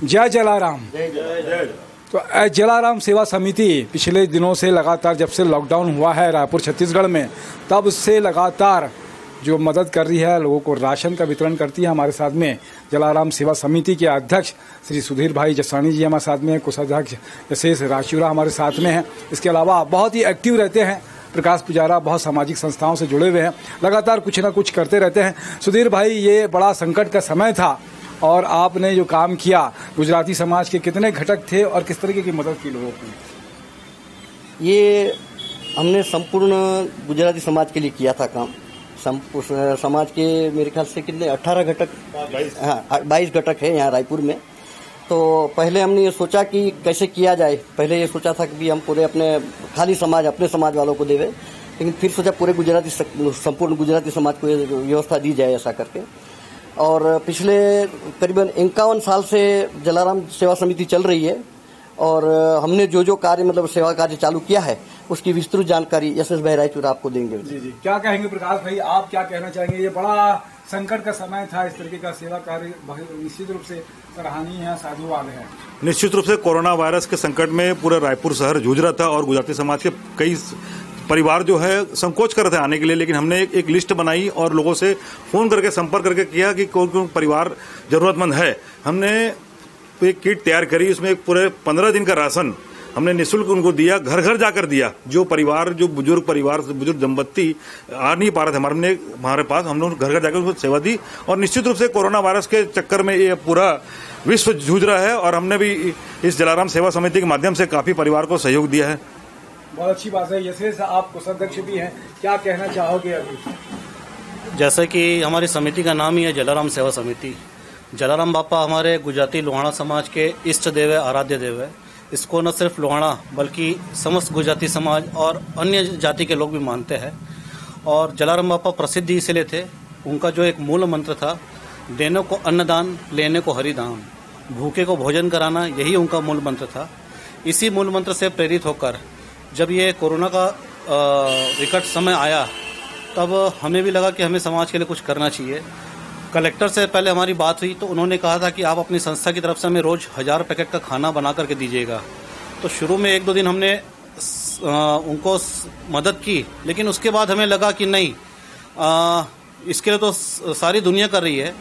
जय जलाराम। तो जलाराम सेवा समिति पिछले दिनों से लगातार, जब से लॉकडाउन हुआ है रायपुर छत्तीसगढ़ में, तब से लगातार जो मदद कर रही है, लोगों को राशन का वितरण करती है। हमारे साथ में जलाराम सेवा समिति के अध्यक्ष श्री सुधीर भाई जसानी जी हमारे साथ में, कोषाध्यक्ष यशेष राजचूरा हमारे साथ में हैं। इसके अलावा बहुत ही एक्टिव रहते हैं प्रकाश पुजारा, बहुत सामाजिक संस्थाओं से जुड़े हुए हैं, लगातार कुछ ना कुछ करते रहते हैं। सुधीर भाई, ये बड़ा संकट का समय था और आपने जो काम किया, गुजराती समाज के कितने घटक थे और किस तरीके की मदद की लोगों को? ये हमने संपूर्ण गुजराती समाज के लिए किया था काम। समाज के मेरे ख्याल से कितने 18 घटक, हाँ 22 घटक है यहाँ रायपुर में। तो पहले हमने ये सोचा कि कैसे किया जाए। पहले ये सोचा था कि हम पूरे अपने खाली समाज, अपने समाज वालों को देवे, लेकिन फिर सोचा पूरे संपूर्ण गुजराती समाज को ये व्यवस्था दी जाए ऐसा करके। और पिछले करीबन 51 साल से जलाराम सेवा समिति चल रही है और हमने जो कार्य मतलब सेवा कार्य चालू किया है उसकी विस्तृत जानकारी यशेष भाई रायचूर आपको देंगे। जी, क्या कहेंगे प्रकाश भाई, आप क्या कहना चाहेंगे? ये बड़ा संकट का समय था, इस तरीके का सेवा कार्य निश्चित रूप से सराहनीय है, साधुवाद है। निश्चित रूप से कोरोना वायरस के संकट में पूरा रायपुर शहर जूझ रहा था और गुजराती समाज के कई परिवार जो है संकोच कर रहे थे आने के लिए, लेकिन हमने एक लिस्ट बनाई और लोगों से फोन करके संपर्क करके किया कि कौन कौन परिवार जरूरतमंद है। हमने एक किट तैयार करी, उसमें पूरे 15 दिन का राशन हमने निःशुल्क उनको दिया, घर घर जाकर दिया। जो परिवार, जो बुजुर्ग परिवार, बुजुर्ग दंपत्ति आ नहीं पा रहे थे हमारे पास, हम लोग घर घर जाकर उसको सेवा दी। और निश्चित रूप से कोरोना वायरस के चक्कर में ये पूरा विश्व जूझ रहा है और हमने भी इस जलाराम सेवा समिति के माध्यम से काफी परिवार को सहयोग दिया है। बहुत अच्छी बात है। यशेष, आप कोषाध्यक्ष भी हैं, क्या कहना चाहोगे अभी? जैसे कि हमारी समिति का नाम ही है जलाराम सेवा समिति। जलाराम बापा हमारे गुजराती लोहाना समाज के इष्ट देव है, आराध्य देव है। इसको न सिर्फ लोहाना बल्कि समस्त गुजराती समाज और अन्य जाति के लोग भी मानते हैं। और जलाराम बापा प्रसिद्ध इसलिए थे, उनका जो एक मूल मंत्र था, देने को अन्नदान, लेने को हरिदान, भूखे को भोजन कराना, यही उनका मूल मंत्र था। इसी मूल मंत्र से प्रेरित होकर जब ये कोरोना का विकट समय आया, तब हमें भी लगा कि हमें समाज के लिए कुछ करना चाहिए। कलेक्टर से पहले हमारी बात हुई तो उन्होंने कहा था कि आप अपनी संस्था की तरफ से हमें रोज 1000 पैकेट का खाना बना करके दीजिएगा। तो शुरू में 1-2 दिन हमने उनको मदद की, लेकिन उसके बाद हमें लगा कि नहीं, इसके लिए तो सारी दुनिया कर रही है।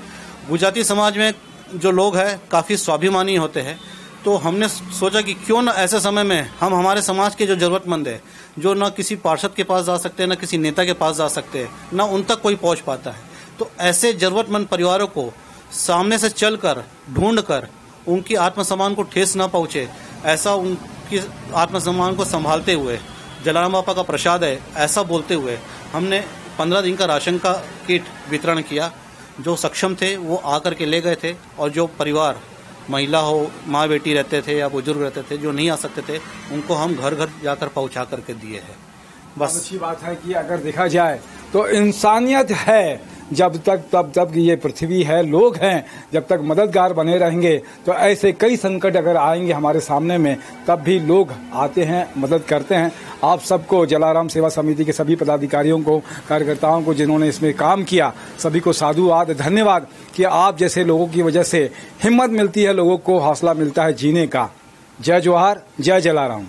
गुजराती समाज में जो लोग हैं काफ़ी स्वाभिमानी होते हैं, तो हमने सोचा कि क्यों न ऐसे समय में हम हमारे समाज के जो ज़रूरतमंद है, जो न किसी पार्षद के पास जा सकते हैं, न किसी नेता के पास जा सकते हैं, न उन तक कोई पहुंच पाता है, तो ऐसे ज़रूरतमंद परिवारों को सामने से चलकर ढूंढकर उनकी आत्मसम्मान को ठेस न पहुंचे, ऐसा उनकी आत्मसम्मान को संभालते हुए, जलाराम बापा का प्रसाद है ऐसा बोलते हुए, हमने 15 दिन का राशन का किट वितरण किया। जो सक्षम थे वो आकर के ले गए थे और जो परिवार, महिला हो, माँ बेटी रहते थे या बुजुर्ग रहते थे, जो नहीं आ सकते थे, उनको हम घर घर जाकर पहुंचा करके दिए हैं। बस अच्छी बात है कि अगर देखा जाए तो इंसानियत है जब तक, तब तक ये पृथ्वी है, लोग हैं, जब तक मददगार बने रहेंगे तो ऐसे कई संकट अगर आएंगे हमारे सामने में, तब भी लोग आते हैं, मदद करते हैं। आप सबको, जलाराम सेवा समिति के सभी पदाधिकारियों को, कार्यकर्ताओं को जिन्होंने इसमें काम किया, सभी को साधुवाद, धन्यवाद कि आप जैसे लोगों की वजह से हिम्मत मिलती है, लोगों को हौसला मिलता है जीने का। जय जोहार, जय जलाराम।